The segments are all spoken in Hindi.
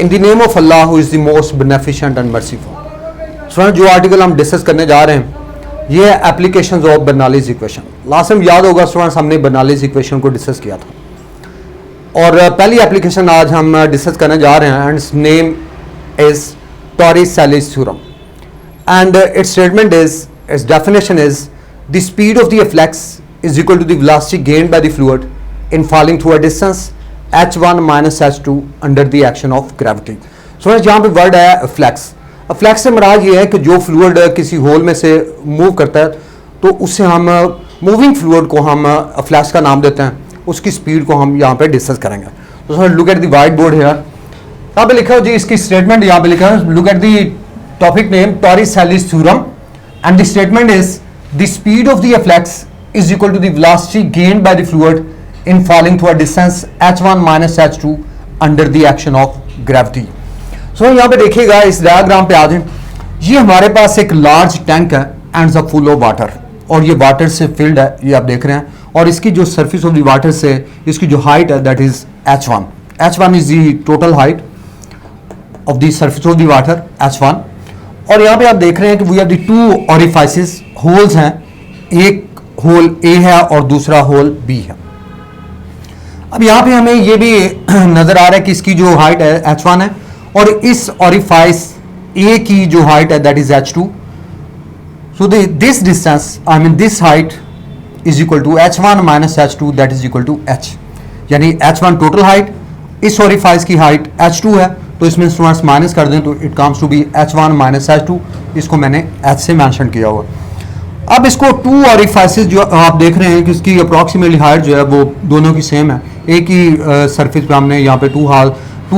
In the name of Allah who is the most beneficent and merciful. Student जो आर्टिकल हम डिस्कस करने जा रहे हैं ये है applications of Bernoulli's equation. Last time याद होगा स्टूडेंट्स हमने बर्नौलीज़ इक्वेशन को डिस्कस किया था और पहली एप्लीकेशन आज हम डिस्कस करने जा रहे हैं and its name is Torricelli's theorem and its statement is, its definition is the speed of the reflex is equal to the velocity gained by the fluid in falling through a distance h1 minus h2 under the action of gravity। So यहाँ पे वर्ड है फ्लैक्स। फ्लैक्स से मराज ये है कि जो फ्लूइड किसी होल में से मूव करता है तो उससे हम मूविंग फ्लूइड को हम फ्लैक्स का नाम देते हैं, उसकी स्पीड को हम यहाँ पे डिस्कस करेंगे। तो sir look at the white board है, यहाँ पे लिखा हो जी इसकी स्टेटमेंट, यहाँ पे लिखा है look at the topic name Torricelli's theorem and the statement is the speed of the flux is equal to the velocity gained by the fluid in falling through a distance h1 minus h2 under the action of gravity। So यहाँ पे देखिएगा इस डायग्राम पे आ जाए, ये हमारे पास एक लार्ज टैंक है and a full of water और ये वाटर से फिल्ड है, ये आप देख रहे हैं, और इसकी जो सरफेस ऑफ द वाटर से इसकी जो हाइट है that is h1। h1 is the total height of the surface of the water h1। और यहाँ पे आप देख रहे हैं कि we have the two orifices, holes हैं, एक होल ए है और दूसरा होल बी है। अब यहाँ पे हमें ये भी नजर आ रहा है कि इसकी जो हाइट है h1 है और इस ओरिफाइस ए की जो हाइट है that is h2। So this distance I mean this height is equal to h1 minus h2 that is equal to h, यानी h1 टोटल हाइट, इस ओरिफाइस की हाइट h2 है तो इसमें स्टूडेंट्स माइनस कर दें तो it comes to be h1 minus h2, इसको मैंने h से मेंशन किया हुआ। अब इसको टू ओरिफाइसेस जो आप देख रहे हैं कि इसकी अप्रॉक्सीमेटली हाइट जो है वो दोनों की सेम है, एक ही सरफेस पे हमने यहाँ पे टू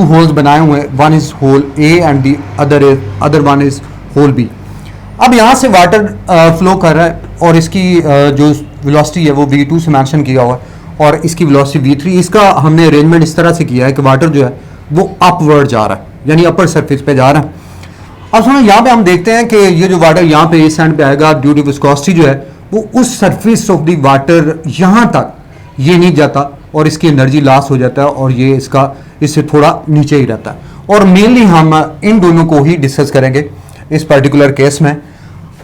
होल्स बनाए हुए हैं, one is hole A and the other one is hole B. अब यहाँ से वाटर फ्लो कर रहा है और इसकी जो वेलोसिटी है वो v2 से मेंशन किया हुआ है और इसकी वेलोसिटी v3। इसका हमने अरेंजमेंट इस तरह से किया है कि वाटर जो है वो अपवर्ड जा रहा है, यानी अपर सरफेस पे जा रहा है। अब सुनो यहाँ पे हम देखते हैं कि ये जो वाटर यहाँ पे इस एंड पे आएगा ड्यू टू विस्कोसिटी जो है वो उस सरफेस ऑफ द वाटर यहाँ तक ये नहीं जाता और इसकी एनर्जी लॉस हो जाता है और ये इससे थोड़ा नीचे ही रहता है। और मेनली हम इन दोनों को ही डिस्कस करेंगे इस पर्टिकुलर केस में।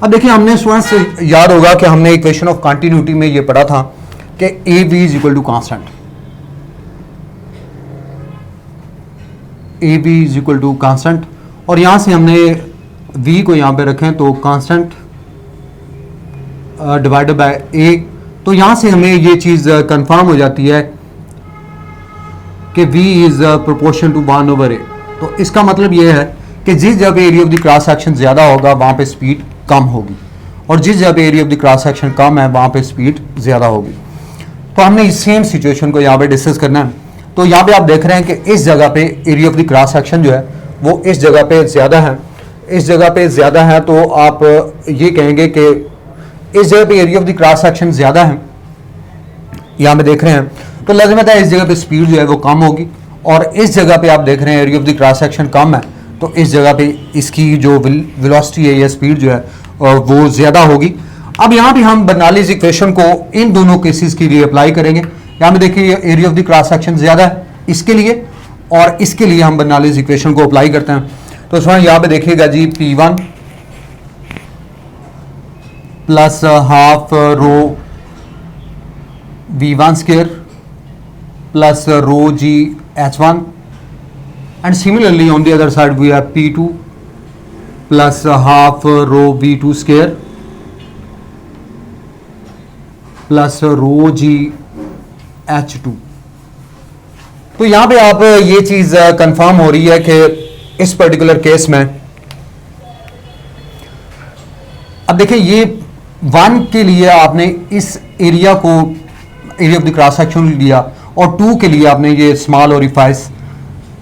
अब देखिए हमने स्टूडेंट्स से याद होगा कि हमने इक्वेशन ऑफ कंटिन्यूटी में ये पढ़ा था कि A B is equal to constant, A B is equal to constant, और यहां से हमने v को यहां पे रखें तो कांस्टेंट डिवाइडेड बाय a, तो यहां से हमें ये चीज कंफर्म हो जाती है कि v is proportion to 1/a। तो इसका मतलब ये है कि जिस जगह पे area of the cross section ज्यादा होगा वहां पे स्पीड कम होगी और जिस जगह पे area of the cross section कम है वहां पे स्पीड ज्यादा होगी। तो हमने इस सेम सिचुएशन को यहाँ पे डिस्कस करना है। तो यहाँ पे आप देख रहे हैं कि इस जगह पे area of the cross section जो है वो इस जगह पे ज़्यादा है, इस जगह पे ज़्यादा है, तो आप ये कहेंगे कि इस जगह पे area of the cross section ज़्यादा है, यहाँ पे देख रहे हैं, तो लाज़िमत है इस जगह पे स्पीड जो है वो कम होगी, और इस जगह पे आप देख रहे हैं area of the cross section कम है तो इस जगह पे इसकी जो वेलोसिटी है या स्पीड जो है वो ज़्यादा होगी। अब यहाँ पे हम बर्नौलीज़ इक्वेशन को इन दोनों केसेस के लिए अप्लाई करेंगे। यहाँ पे देखिए area of the cross section ज़्यादा है इसके लिए और इसके लिए हम बर्नौलीज़ इक्वेशन को अप्लाई करते हैं। तो इसमें यहाँ पे देखिएगा जी P1 plus half rho V1 square plus rho g H1 and similarly on the other side we have P2 plus half rho V2 square plus rho g H2। तो यहाँ पे आप ये चीज कंफर्म हो रही है कि इस पर्टिकुलर केस में अब देखिए ये 1 के लिए आपने इस एरिया को area of the cross section लिया और 2 के लिए आपने ये स्मॉल ओरिफाइस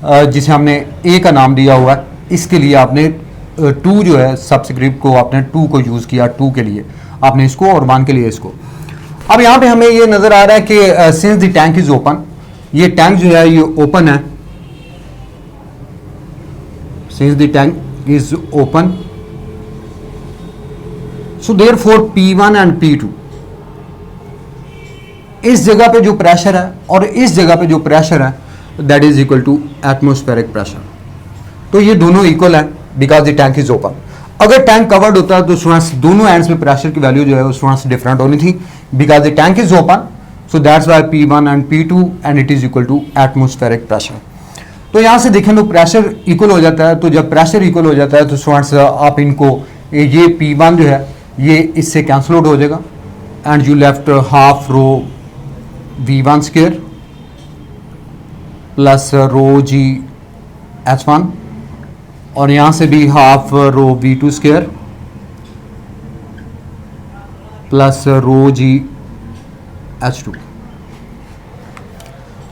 जिसे हमने ए का नाम दिया हुआ है इसके लिए आपने 2 जो है सबस्क्रिप्ट को आपने 2 को यूज किया, 2 के लिए आपने इसको और 1 के लिए इसको। अब यहाँ पे हमें ये नजर आ रहा है कि since the tank is open, ये टैंक जो है ये ओपन है, since the tank is open so therefore P1 and P2 इस जगह पे जो प्रेशर है और इस जगह पे जो प्रेशर है that is equal to atmospheric pressure. तो ये दोनों इक्वल है because the tank is open. अगर टैंक कवर्ड होता है तो स्टूडेंट्स दोनों एंड्स में प्रेशर की वैल्यू जो है स्टूडेंट्स डिफरेंट होनी थी because the tank is open, so that's why P1 and P2 and it is equal to atmospheric pressure. तो यहाँ से देखें तो प्रेशर इक्वल हो जाता है, तो जब प्रेशर इक्वल हो जाता है तो स्टूडेंट्स आप इनको ये P1 जो है ये इससे कैंसिल आउट हो जाएगा and you left half rho V1 square plus rho g H1 और यहाँ से भी half rho V2 square plus rho g H2।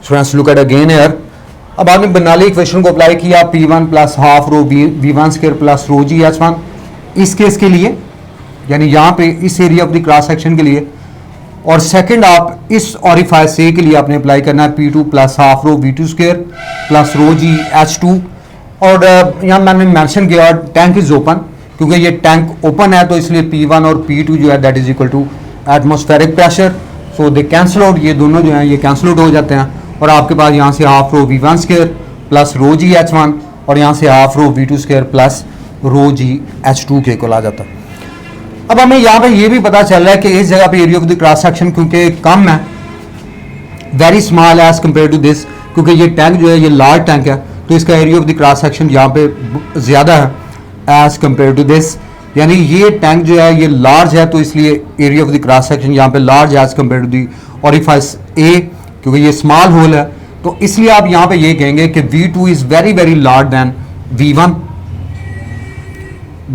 Students look at again here. अब आपने बर्नौली इक्वेशन को अप्लाई किया P1 plus half rho V1 square plus rho g H1 इस केस के लिए, यानी यहाँ पे इस area of the cross section के लिए, और सेकंड आप इस ऑरिफाइस ए के लिए आपने अप्लाई करना है P2 plus half rho V2 square plus rho g H2। और यहाँ मैंने मेंशन किया टैंक इज ओपन, क्योंकि ये टैंक ओपन है तो इसलिए P1 और P2 जो है that is equal to atmospheric pressure, so they cancel out, ये दोनों जो हैं ये कैंसिल आउट हो जाते हैं और आपके पास यहाँ से half rho V1 square plus rho g H1 और यहाँ से half rho V2 square plus rho g H2 के इक्वल आ जाता है। अब हमें यहाँ पे ये भी पता चल रहा है कि इस जगह पे area of the cross section क्योंकि कम है, very small as compare to this, क्योंकि ये टैंक जो है ये लार्ज टैंक है तो इसका area of the cross section यहाँ पे ज़्यादा है एज कम्पेयर टू दिस, यानी ये टैंक जो है ये लार्ज है तो इसलिए area of the cross section यहाँ पे लार्ज है as compare to the orifice a, क्योंकि ये स्मॉल होल है तो इसलिए आप यहाँ पे ये कहेंगे कि V2 is very very large than V1,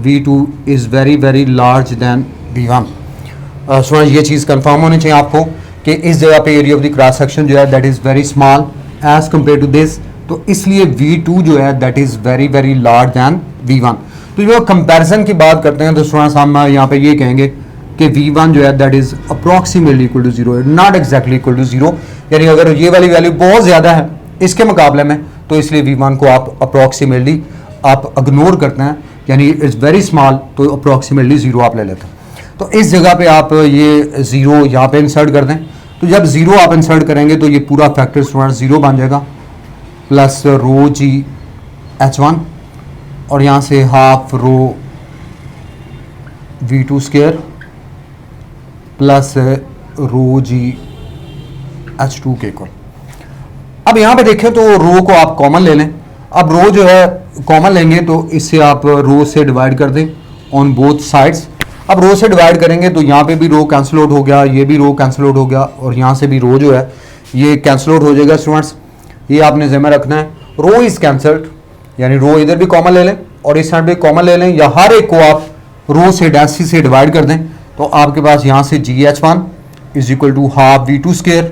V2 is very very large than V1। So ये चीज़ कंफर्म होनी चाहिए आपको कि इस जगह पे area of the cross section जो है that is very small as compare to this, तो इसलिए V2 जो है that is very very large than V1। तो जो कंपैरिजन की बात करते हैं तो स्टूडेंट्स हम यहाँ पे ये कहेंगे कि V1 जो है that is approximately equal to zero, not exactly equal to zero, यानी अगर ये वाली वैल्यू बहुत ज़्यादा है इसके मुकाबले में तो इसलिए V1 को आप अप्रॉक्सीमेटली आप इग्नोर करते हैं, यानी इट्स वेरी स्मॉल तो अप्रॉक्सीमेटली ज़ीरो आप ले लेते हैं। तो इस जगह पे आप ये ज़ीरो यहाँ पे इंसर्ट कर दें, तो जब ज़ीरो आप इंसर्ट करेंगे तो ये पूरा फैक्टर स्टूडेंट ज़ीरो बन जाएगा प्लस रो जी H1 और यहाँ से half rho V2 square plus rho g H2 के इक्वल। अब यहाँ पे देखें तो रो को आप कॉमन ले लें, अब रो जो है कॉमन लेंगे तो इससे आप रो से डिवाइड कर दें ऑन बोथ साइड्स। अब रो से डिवाइड करेंगे तो यहाँ पे भी रो कैंसिल आउट हो गया, ये भी रो कैंसिल आउट हो गया और यहाँ से भी रो जो है ये कैंसिल आउट हो जाएगा। स्टूडेंट्स ये आपने ज़हन में रखना है, रो इज़ कैंसल्ड, यानी रो इधर भी कॉमन ले लें और इस साइड भी कॉमन ले लें, या हर एक को आप रो से डैश से डिवाइड कर दें तो आपके पास यहाँ से GH1 is equal to half V2 square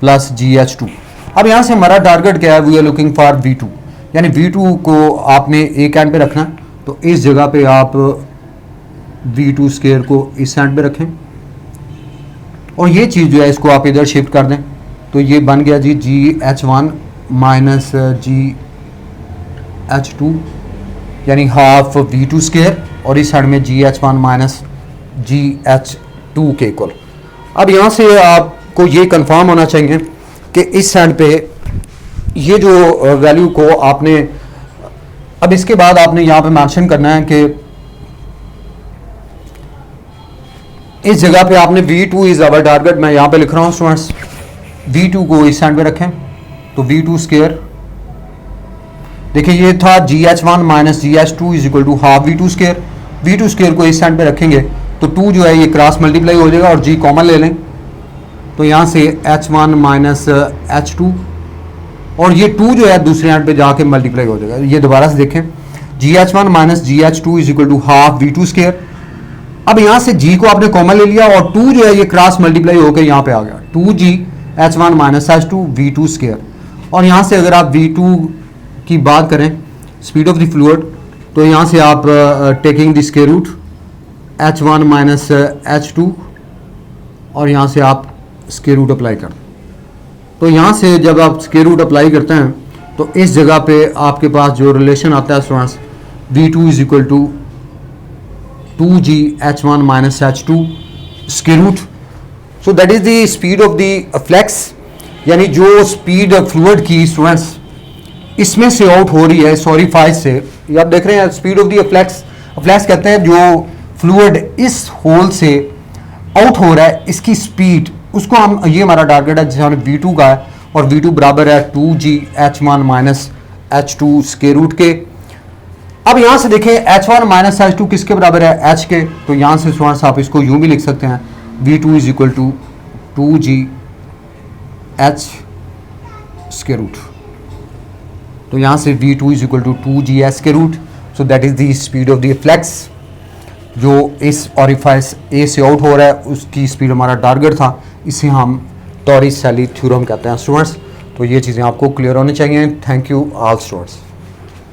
plus GH2। अब यहाँ से हमारा टारगेट क्या है, we are looking for V2, यानी V2 को आपने एक एंड पे रखना है, तो इस जगह पे आप V2 स्क्वायर को इस एंड पे रखें और ये चीज़ जो है इसको आप इधर शिफ्ट कर दें तो ये बन गया जी GH1 माइनस GH2, यानी हाफ V2 स्क्वायर और इस साइड में GH1 माइनस GH2 के इक्वल। अब यहाँ से आपको ये कंफर्म होना चाहिए कि इस साइड पे ये जो वैल्यू को आपने, अब इसके बाद आपने यहाँ पे मेंशन करना है कि इस जगह पे आपने V2 इज आवर टारगेट, मैं यहाँ पे लिख रहा हूँ स्टूडेंट्स, V2 को इस साइड पे रखें तो V2 स्क्वायर, देखिए ये था GH1 minus GH2 is equal to half V2 square, V2 square को इस साइड पे रखेंगे तो 2 जो है ये क्रॉस मल्टीप्लाई हो जाएगा और G कॉमन ले लें तो यहाँ से H1 माइनस H2 और ये 2 जो है दूसरे एंड पे जाके मल्टीप्लाई हो जाएगा। ये दोबारा से देखें, GH1 minus GH2 is equal to half V2 square. अब यहाँ से G को आपने कॉमन ले लिया और 2 जो है ये क्रॉस मल्टीप्लाई होकर यहाँ पे आ गया, 2G H1 minus H2 V2 square. और यहाँ से अगर आप V2 की बात करें, स्पीड ऑफ द फ्लूइड, तो यहाँ से आप taking the square root H1 minus H2 और यहाँ से आप स्क्वायर रूट अप्लाई कर, तो यहाँ से जब आप स्क्वायर रूट अप्लाई करते हैं तो इस जगह पे आपके पास जो रिलेशन आता है students, V2 is equal to 2G H1 minus H2 square root. So that is the speed of the flux, यानी जो स्पीड फ्लूइड की स्टूडेंट्स इसमें से आउट हो रही है इस ओरिफाइस से, ये आप देख रहे हैं speed of the flux, flux कहते हैं जो फ्लूइड इस होल से आउट हो रहा है इसकी स्पीड, उसको हम, ये हमारा टारगेट है जिसे हमने V2 का है, और V2 बराबर है 2gh1 minus h2 square root के। अब यहाँ से देखें h1 माइनस h2 किसके बराबर है, h के, तो यहाँ से स्टूडेंट्स आप इसको यूँ भी लिख सकते हैं V2 is equal to 2gh square root, तो यहाँ से V2 is equal to 2gh square root, so that is the speed of the flux जो इस ओरिफाइस ए से आउट हो रहा है, उसकी स्पीड हमारा टारगेट था, इसे हम टॉरिस-शेली थ्योरम कहते हैं स्टूडेंट्स। तो ये चीज़ें आपको क्लियर होनी चाहिए। Thank you all students.